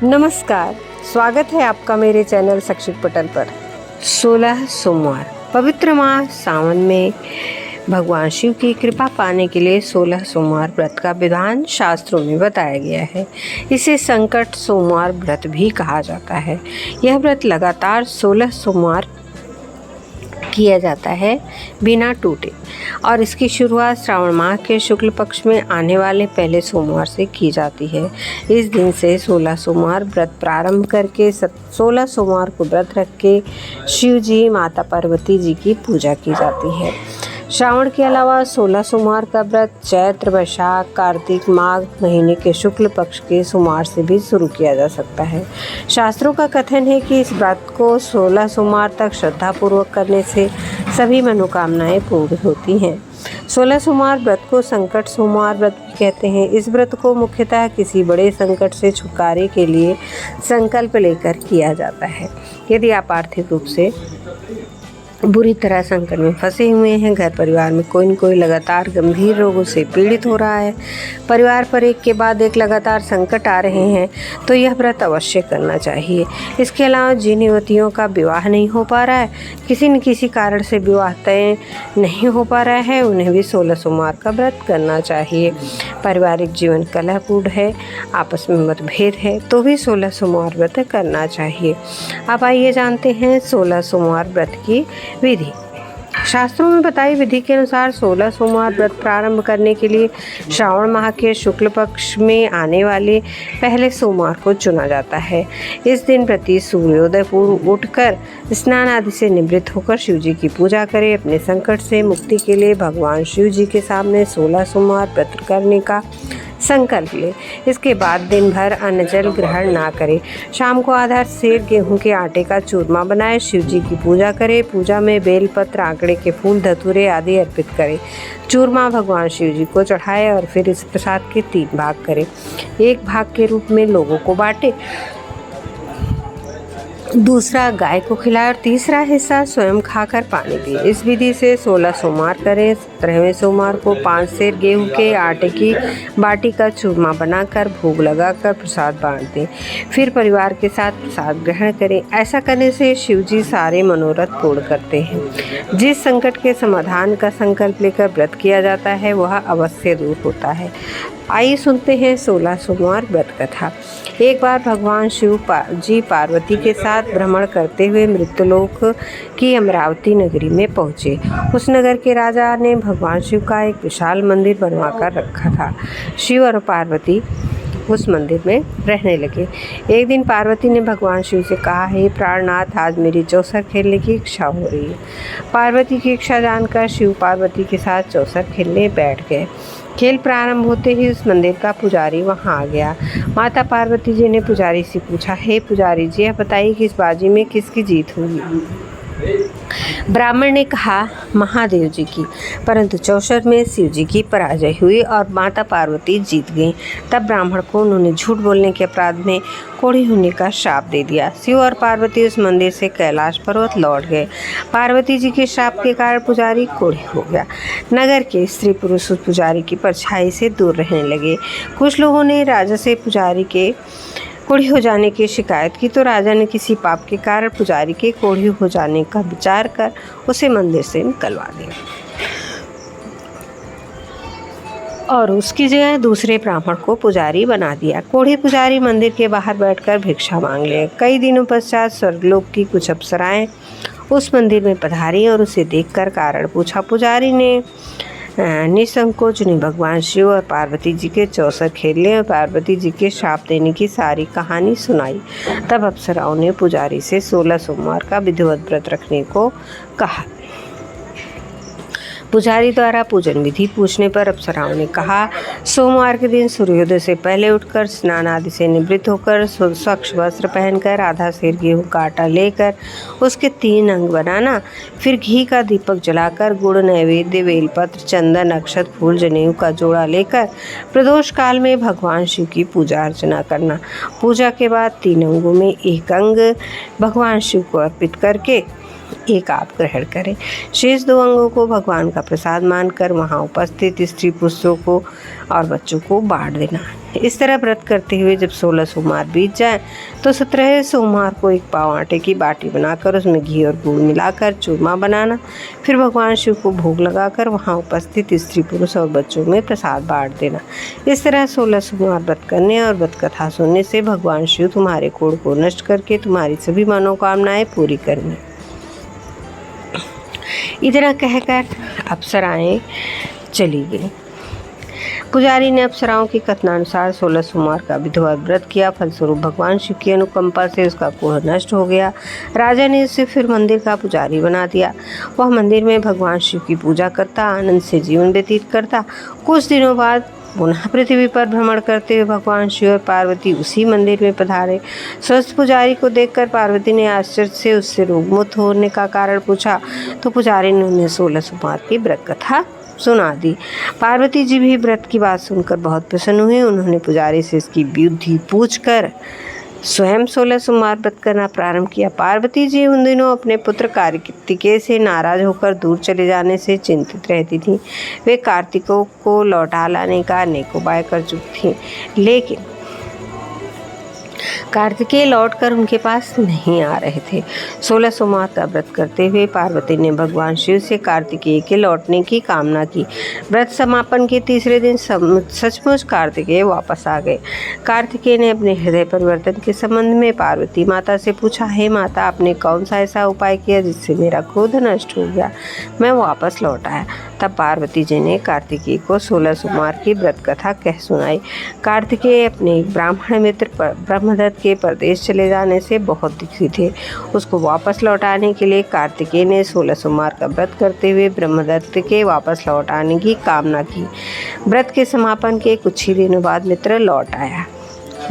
नमस्कार, स्वागत है आपका मेरे चैनल शैक्षिक पटल पर। 16 सोमवार पवित्र माह सावन में भगवान शिव की कृपा पाने के लिए 16 सोमवार व्रत का विधान शास्त्रों में बताया गया है। इसे संकट सोमवार व्रत भी कहा जाता है। यह व्रत लगातार 16 सोमवार किया जाता है बिना टूटे और इसकी शुरुआत श्रावण माह के शुक्ल पक्ष में आने वाले पहले सोमवार से की जाती है। इस दिन से 16 सोमवार व्रत प्रारंभ करके 16 सोमवार को व्रत रख के शिव जी माता पार्वती जी की पूजा की जाती है। श्रावण के अलावा 16 सोमवार का व्रत चैत्र, वैशाख, कार्तिक, माघ महीने के शुक्ल पक्ष के सोमवार से भी शुरू किया जा सकता है। शास्त्रों का कथन है कि इस व्रत को 16 सोमवार तक श्रद्धापूर्वक करने से सभी मनोकामनाएं पूर्ण होती हैं। 16 सोमवार व्रत को संकट सोमवार व्रत भी कहते हैं। इस व्रत को मुख्यतः किसी बड़े संकट से छुटकारे के लिए संकल्प लेकर किया जाता है। यदि आप आर्थिक रूप से बुरी तरह संकट में फंसे हुए हैं, घर परिवार में कोई न कोई लगातार गंभीर रोगों से पीड़ित हो रहा है, परिवार पर एक के बाद एक लगातार संकट आ रहे हैं, तो यह व्रत अवश्य करना चाहिए। इसके अलावा जिन युवतियों का विवाह नहीं हो पा रहा है, किसी न किसी कारण से विवाह तय नहीं हो पा रहा है, उन्हें भी 16 सोमवार का व्रत करना चाहिए। पारिवारिक जीवन कलहपूर्ण है, आपस में मतभेद है, तो भी 16 सोमवार व्रत करना चाहिए। अब आइए जानते हैं 16 सोमवार व्रत की विधि। शास्त्रों में बताई विधि के अनुसार 16 सोमवार व्रत प्रारंभ करने के लिए श्रावण माह के शुक्ल पक्ष में आने वाले पहले सोमवार को चुना जाता है। इस दिन प्रति सूर्योदय पूर्व उठकर स्नान आदि से निवृत्त होकर शिव जी की पूजा करें। अपने संकट से मुक्ति के लिए भगवान शिव जी के सामने 16 सोमवार व्रत करने का संकल्प ले। इसके बाद दिन भर अन्न जल ग्रहण ना करें। शाम को आधा सेर गेहूं के आटे का चूरमा बनाए शिव जी की पूजा करें। पूजा में बेलपत्र, आंकड़े के फूल, धतूरे आदि अर्पित करें। चूरमा भगवान शिव जी को चढ़ाए और फिर इस प्रसाद के 3 भाग करें। एक भाग के रूप में लोगों को बांटे, दूसरा गाय को खिलाए और तीसरा हिस्सा स्वयं खाकर पानी पिए। इस विधि से 16 सोमवार करें। 17वें सोमवार को 5 सेर गेहूं के आटे की बाटी का चूरमा बनाकर भोग लगाकर प्रसाद बांट दें। फिर परिवार के साथ प्रसाद ग्रहण करें। ऐसा करने से शिव जी सारे मनोरथ पूर्ण करते हैं। जिस संकट के समाधान का संकल्प लेकर व्रत किया जाता है वह अवश्य दूर होता है। आइए सुनते हैं 16 सोमवार व्रत कथा। एक बार भगवान शिव जी पार्वती के साथ भ्रमण करते हुए मृत्युलोक की अमरावती नगरी में पहुँचे। उस नगर के राजा ने भगवान शिव का एक विशाल मंदिर बनवा कर रखा था। शिव और पार्वती उस मंदिर में रहने लगे। एक दिन पार्वती ने भगवान शिव से कहा, हे प्राणनाथ, आज मेरी चौसर खेलने की इच्छा हो रही है। पार्वती की इच्छा जानकर शिव पार्वती के साथ चौसर खेलने बैठ गए। खेल प्रारंभ होते ही उस मंदिर का पुजारी वहां आ गया। माता पार्वती जी ने पुजारी से पूछा, हे पुजारी जी, यह बताइए कि इस बाजी में किसकी जीत होगी। ब्राह्मण ने कहा, महादेव जी की। परंतु चौसर में शिव जी की पराजय हुई और माता पार्वती जीत गईं। तब ब्राह्मण को उन्होंने झूठ बोलने के अपराध में कोढ़ी होने का शाप दे दिया। शिव और पार्वती उस मंदिर से कैलाश पर्वत लौट गए। पार्वती जी के शाप के कारण पुजारी कोढ़ी हो गया। नगर के स्त्री पुरुष उस पुजारी की परछाई से दूर रहने लगे। कुछ लोगों ने राजा से पुजारी के कोढ़ी हो जाने की शिकायत की तो राजा ने किसी पाप के कारण पुजारी के कोढ़ी हो जाने का विचार कर उसे मंदिर से निकलवा दिया और उसकी जगह दूसरे ब्राह्मण को पुजारी बना दिया। कोढ़ी पुजारी मंदिर के बाहर बैठकर भिक्षा मांग ले। कई दिनों पश्चात स्वर्गलोक की कुछ अप्सराएं उस मंदिर में पधारी और उसे देखकर कारण पूछा। पुजारी ने निसंकोच ने भगवान शिव और पार्वती जी के चौसर खेलने और पार्वती जी के शाप देने की सारी कहानी सुनाई। तब अप्सराओं ने पुजारी से 16 सोमवार का विधिवत व्रत रखने को कहा। पुजारी द्वारा पूजन विधि पूछने पर अप्सराओं ने कहा, सोमवार के दिन सूर्योदय से पहले उठकर स्नान आदि से निवृत्त होकर स्वच्छ वस्त्र पहनकर आधा सेर गेहूं का आटा लेकर उसके 3 अंग बनाना। फिर घी का दीपक जलाकर गुड़, नैवेद्य, बेलपत्र, चंदन, अक्षत, फूल, जनेऊ का जोड़ा लेकर प्रदोष काल में भगवान शिव की पूजा अर्चना करना। पूजा के बाद 3 अंगों में एक अंग भगवान शिव को अर्पित करके एक आप ग्रहण करें। शेष 2 अंगों को भगवान का प्रसाद मानकर वहां उपस्थित स्त्री पुरुषों को और बच्चों को बांट देना। इस तरह व्रत करते हुए जब 16 सोमवार बीत जाए तो 17वें सोमवार को एक पाव आटे की बाटी बनाकर उसमें घी और गुड़ मिलाकर चूरमा बनाना। फिर भगवान शिव को भोग लगाकर वहाँ उपस्थित स्त्री पुरुष और बच्चों में प्रसाद बांट देना। इस तरह 16 सोमवार व्रत करने और व्रत कथा सुनने से भगवान शिव तुम्हारे कोढ़ को नष्ट करके तुम्हारी सभी मनोकामनाएं पूरी करेंगे। इतना कहकर अप्सराएं चली गई। पुजारी ने अप्सराओं की कथनानुसार 16 सोमवार का विधिवत व्रत किया। फलस्वरूप भगवान शिव की अनुकंपा से उसका कोढ़ नष्ट हो गया। राजा ने उसे फिर मंदिर का पुजारी बना दिया। वह मंदिर में भगवान शिव की पूजा करता, आनंद से जीवन व्यतीत करता। कुछ दिनों बाद पुनः पृथ्वी पर भ्रमण करते हुए भगवान शिव और पार्वती उसी मंदिर में पधारे। स्वस्थ पुजारी को देखकर पार्वती ने आश्चर्य से उससे रोगमुक्त होने का कारण पूछा तो पुजारी ने उन्हें 16 सोमवार की व्रत कथा सुना दी। पार्वती जी भी व्रत की बात सुनकर बहुत प्रसन्न हुए। उन्होंने पुजारी से इसकी विधि पूछकर स्वयं 16 सोमवार व्रत करना प्रारंभ किया। पार्वती जी उन दिनों अपने पुत्र कार्तिकेय से नाराज होकर दूर चले जाने से चिंतित रहती थीं। वे कार्तिकों को लौटा लाने का अनेक उपाय कर चुकी थीं, लेकिन कार्तिकेय लौटकर उनके पास नहीं आ रहे थे। 16 सोमवार का व्रत करते हुए पार्वती ने भगवान शिव से कार्तिकेय के लौटने की कामना की। व्रत समापन के तीसरे दिन सचमुच कार्तिकेय वापस आ गए। कार्तिकेय ने अपने हृदय परिवर्तन के संबंध में पार्वती माता से पूछा, हे माता, आपने कौन सा ऐसा उपाय किया जिससे मेरा क्रोध नष्ट हो गया, मैं वापस लौट आया। तब पार्वती जी ने कार्तिकेय को 16 सोमवार की व्रत कथा कह सुनाई। कार्तिकेय अपने ब्राह्मण मित्र ब्रह्मदत्त के परदेश चले जाने से बहुत दुखी थे। उसको वापस लौटाने के लिए कार्तिकेय ने 16 सोमवार का व्रत करते हुए ब्रह्मदत्त के वापस लौट आने की कामना की। व्रत के समापन के कुछ ही दिनों बाद मित्र लौट आया।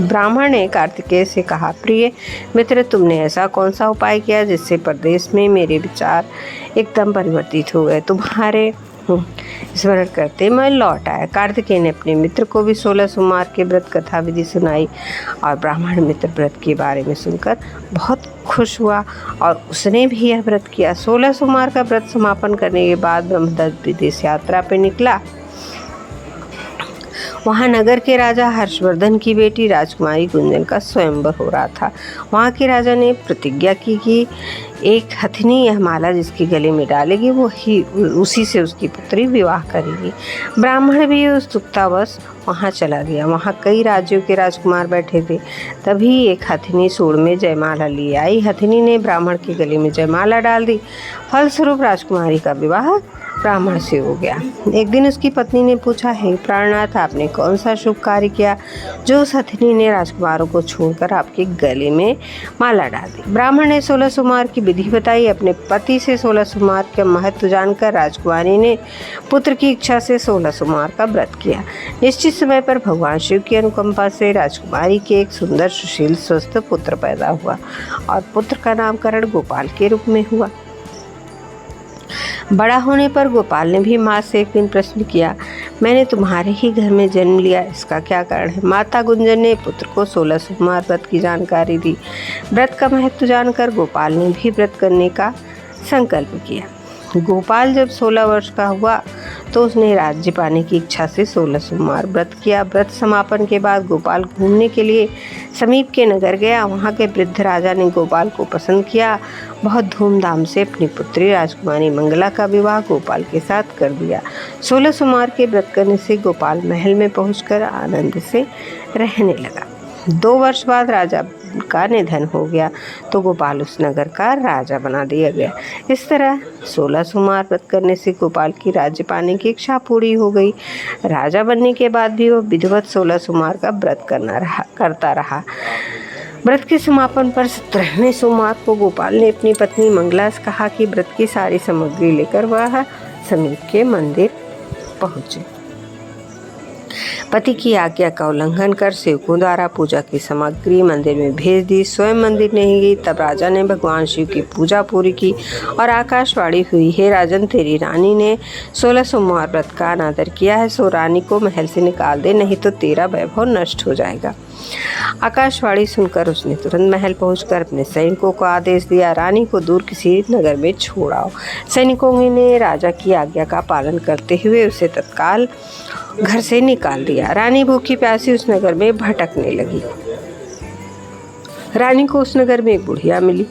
ब्राह्मण ने कार्तिकेय से कहा, प्रिय मित्र, तुमने ऐसा कौन सा उपाय किया जिससे परदेश में मेरे विचार एकदम परिवर्तित हो गए? तुम्हारे स्मरण करते मैं लौट आया। कार्तिकेय ने अपने मित्र को भी 16 सोमवार के व्रत कथा विधि सुनाई और ब्राह्मण मित्र व्रत के बारे में सुनकर बहुत खुश हुआ और उसने भी यह व्रत किया। 16 सोमवार का व्रत समापन करने के बाद ब्रह्मदत्त विदेश यात्रा पर निकला। वहाँ नगर के राजा हर्षवर्धन की बेटी राजकुमारी गुंजन का स्वयंवर हो रहा था। वहाँ के राजा ने प्रतिज्ञा की कि एक हथिनी यह माला जिसके गले में डालेगी वो ही उसी से उसकी पुत्री विवाह करेगी। ब्राह्मण भी उत्सुकतावश वहाँ चला गया। वहाँ कई राज्यों के राजकुमार बैठे थे। तभी एक हथिनी सूंड में जयमाला लिए आई। हथिनी ने ब्राह्मण के गले में जयमाला डाल दी। फलस्वरूप राजकुमारी का विवाह ब्राह्मण से हो गया। एक दिन उसकी पत्नी ने पूछा, हे प्राणनाथ, आपने कौन सा शुभ कार्य किया जो उस हथिनी ने राजकुमारों को छोड़कर आपके गले में माला डाल दी? ब्राह्मण ने 16 सोमवार की विधि बताई। अपने पति से 16 सोमवार का महत्व जानकर राजकुमारी ने पुत्र की इच्छा से 16 सोमवार का व्रत किया। निश्चित समय पर भगवान शिव की अनुकंपा से राजकुमारी के एक सुंदर सुशील स्वस्थ पुत्र पैदा हुआ और पुत्र का नामकरण गोपाल के रूप में हुआ। बड़ा होने पर गोपाल ने भी माँ से एक दिन प्रश्न किया, मैंने तुम्हारे ही घर में जन्म लिया, इसका क्या कारण है? माता गुंजन ने पुत्र को 16 सोमवार व्रत की जानकारी दी। व्रत का महत्व जानकर गोपाल ने भी व्रत करने का संकल्प किया। गोपाल जब 16 वर्ष का हुआ तो उसने राज्य पाने की इच्छा से 16 सोमवार व्रत किया। व्रत समापन के बाद गोपाल घूमने के लिए समीप के नगर गया। वहाँ के वृद्ध राजा ने गोपाल को पसंद किया। बहुत धूमधाम से अपनी पुत्री राजकुमारी मंगला का विवाह गोपाल के साथ कर दिया। 16 सोमवार के व्रत करने से गोपाल महल में पहुंचकर आनंद से रहने लगा। 2 वर्ष बाद राजा का निधन हो गया तो गोपाल उस नगर का राजा बना दिया गया। इस तरह 16 सोमवार व्रत करने से गोपाल की राज्य पाने की इच्छा पूरी हो गई। राजा बनने के बाद भी वो विधिवत 16 सोमवार का व्रत करता रहा। व्रत के समापन पर 17वें सोमवार को गोपाल ने अपनी पत्नी मंगला से कहा कि व्रत की सारी सामग्री लेकर वह समीप के मंदिर पहुँचे। पति की आज्ञा का उल्लंघन कर सेवकों द्वारा पूजा की सामग्री मंदिर में भेज दी। स्वयं मंदिर नहीं गई। तब राजा ने भगवान शिव की पूजा पूरी की और आकाशवाणी हुई, हे राजन, तेरी रानी ने 16 सोमवार व्रत का अनादर किया है, सो रानी को महल से निकाल दे, नहीं तो तेरा वैभव नष्ट हो जाएगा। आकाशवाणी सुनकर उसने तुरंत महल पहुंचकर अपने सैनिकों को आदेश दिया, रानी को दूर किसी नगर में छोड़ाओ। सैनिकों ने राजा की आज्ञा का पालन करते हुए उसे तत्काल घर से निकाल दिया। रानी भूखी प्यासी उस नगर में भटकने लगी। रानी को उस नगर में एक बुढ़िया मिली।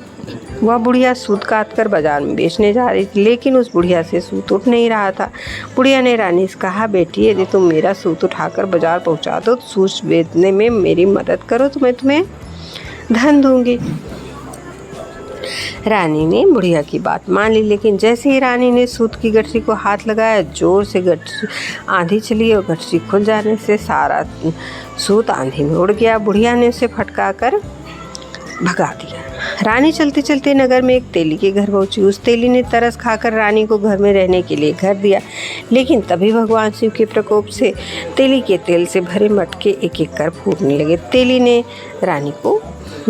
वह बुढ़िया सूत काट कर बाजार में बेचने जा रही थी, लेकिन उस बुढ़िया से सूत उठ नहीं रहा था। बुढ़िया ने रानी से कहा, बेटी यदि तुम मेरा सूत उठाकर बाजार पहुंचा दो तो सूत बेचने में मेरी मदद करो तो मैं तुम्हें धन दूंगी। रानी ने बुढ़िया की बात मान ली, लेकिन जैसे ही रानी ने सूत की गठरी को हाथ लगाया, जोर से गठरी आंधी चली और गठरी खुल जाने से सारा सूत आंधी में उड़ गया। बुढ़िया ने उसे फटका कर भगा दिया। रानी चलते चलते नगर में एक तेली के घर पहुंची। उस तेली ने तरस खाकर रानी को घर में रहने के लिए घर दिया, लेकिन तभी भगवान शिव के प्रकोप से तेली के तेल से भरे मटके एक एक कर फूटने लगे। तेली ने रानी को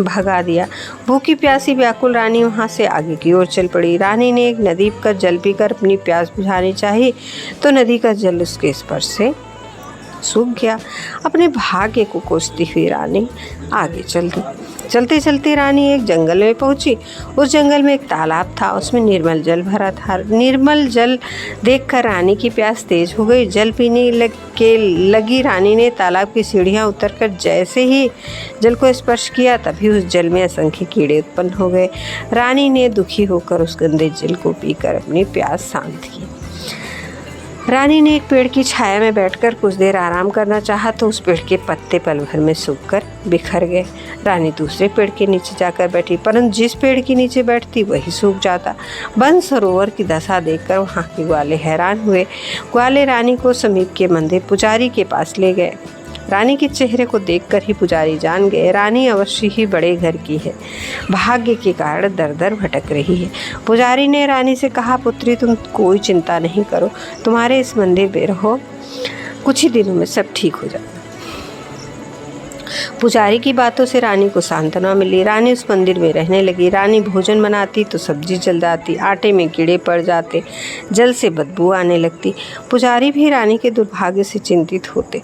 भगा दिया। भूखी प्यासी व्याकुल रानी वहां से आगे की ओर चल पड़ी। रानी ने एक नदी का जल पीकर अपनी प्यास बुझानी चाहिए तो नदी का जल उसके स्पर्श से सूख गया। अपने भाग्य को कोसती हुई रानी आगे चल दी। चलते चलते रानी एक जंगल में पहुंची। उस जंगल में एक तालाब था, उसमें निर्मल जल भरा था। निर्मल जल देखकर रानी की प्यास तेज हो गई। जल पीने लगी रानी ने तालाब की सीढ़ियां उतरकर जैसे ही जल को स्पर्श किया, तभी उस जल में असंख्य कीड़े उत्पन्न हो गए। रानी ने दुखी होकर उस गंदे जल को पीकर अपनी प्यास शांत की। रानी ने एक पेड़ की छाया में बैठकर कुछ देर आराम करना चाहा तो उस पेड़ के पत्ते पल भर में सूखकर बिखर गए। रानी दूसरे पेड़ के नीचे जाकर बैठी, परंतु जिस पेड़ के नीचे बैठती वही सूख जाता। वन सरोवर की दशा देखकर वहाँ के ग्वाले हैरान हुए। ग्वाले रानी को समीप के मंदिर पुजारी के पास ले गए। रानी के चेहरे को देखकर ही पुजारी जान गए, रानी अवश्य ही बड़े घर की है, भाग्य के कारण दर दर भटक रही है। पुजारी ने रानी से कहा, पुत्री तुम कोई चिंता नहीं करो, तुम्हारे इस मंदिर में रहो, कुछ ही दिनों में सब ठीक हो जाएगा। पुजारी की बातों से रानी को सांत्वना मिली। रानी उस मंदिर में रहने लगी। रानी भोजन बनाती तो सब्जी जल जाती, आटे में कीड़े पड़ जाते, जल से बदबू आने लगती। पुजारी भी रानी के दुर्भाग्य से चिंतित होते।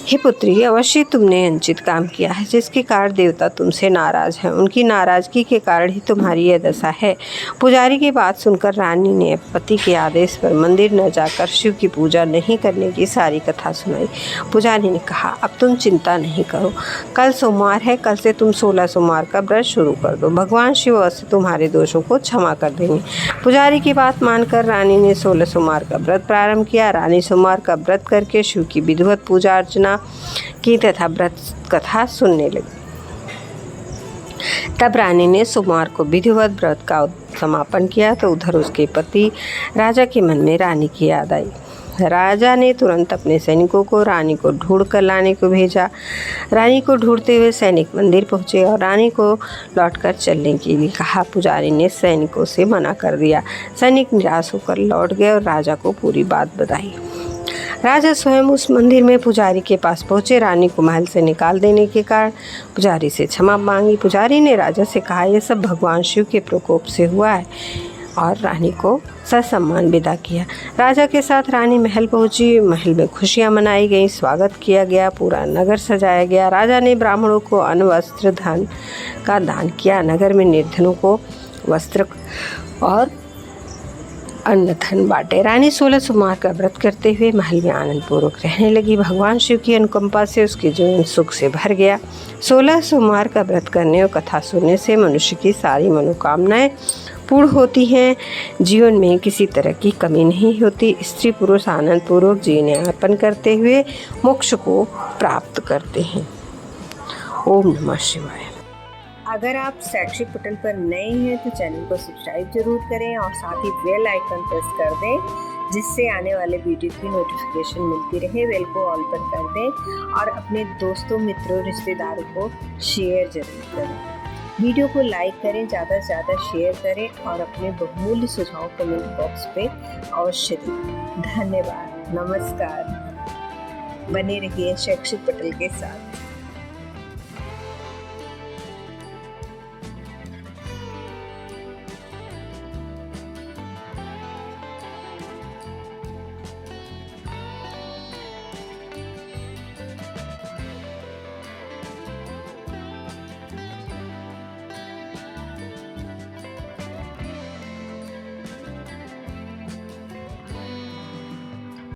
हे पुत्री, अवश्य तुमने अनुचित काम किया है, जिसके कारण देवता तुमसे नाराज हैं। उनकी नाराजगी के कारण ही तुम्हारी यह दशा है। पुजारी की बात सुनकर रानी ने पति के आदेश पर मंदिर न जाकर शिव की पूजा नहीं करने की सारी कथा सुनाई। पुजारी ने कहा, अब तुम चिंता नहीं करो, कल सोमवार है, कल से तुम 16 सोमवार का व्रत शुरू कर दो, भगवान शिव अवश्य तुम्हारे दोषों को क्षमा कर देंगे। पुजारी की बात मानकर रानी ने 16 सोमवार का व्रत प्रारंभ किया। रानी सोमवार का व्रत करके शिव की विधिवत पूजा अर्चना की तथा व्रत कथा सुनने लगी। तब रानी ने सोमवार को विधिवत व्रत का समापन किया तो उधर उसके पति राजा के मन में रानी की याद आई। राजा ने तुरंत अपने सैनिकों को रानी को ढूंढ कर लाने को भेजा। रानी को ढूंढते हुए सैनिक मंदिर पहुंचे और रानी को लौटकर चलने के लिए कहा। पुजारी ने सैनिकों से मना कर दिया। सैनिक निराश होकर लौट गए और राजा को पूरी बात बताई। राजा स्वयं उस मंदिर में पुजारी के पास पहुंचे। रानी को महल से निकाल देने के कारण पुजारी से क्षमा मांगी। पुजारी ने राजा से कहा, यह सब भगवान शिव के प्रकोप से हुआ है, और रानी को ससम्मान विदा किया। राजा के साथ रानी महल पहुंची। महल में खुशियां मनाई गई, स्वागत किया गया, पूरा नगर सजाया गया। राजा ने ब्राह्मणों को अन्न वस्त्र धन का दान किया। नगर में निर्धनों को वस्त्र और अन्न धन बांटे। रानी 16 सोमवार का व्रत करते हुए महल में आनंद पूर्वक रहने लगी। भगवान शिव की अनुकंपा से उसके जीवन सुख से भर गया। 16 सोमवार का व्रत करने और कथा सुनने से मनुष्य की सारी मनोकामनाएं पूर्ण होती हैं। जीवन में किसी तरह की कमी नहीं होती। स्त्री पुरुष आनंद पूर्वक जीवन यापन करते हुए मोक्ष को प्राप्त करते हैं। ओम नमः शिवाय। अगर आप शैक्षिक पोर्टल पर नए हैं तो चैनल को सब्सक्राइब जरूर करें और साथ ही बेल आइकन प्रेस कर दें, जिससे आने वाले वीडियो की नोटिफिकेशन मिलती रहे। बेल को ऑल पर कर दें और अपने दोस्तों, मित्रों, रिश्तेदारों को शेयर जरूर करें। वीडियो को लाइक करें, ज़्यादा से ज़्यादा शेयर करें और अपने बहुमूल्य सुझाव कमेंट बॉक्स पे अवश्य दें। धन्यवाद, नमस्कार। बने रहिए शैक्षिक पोर्टल के साथ।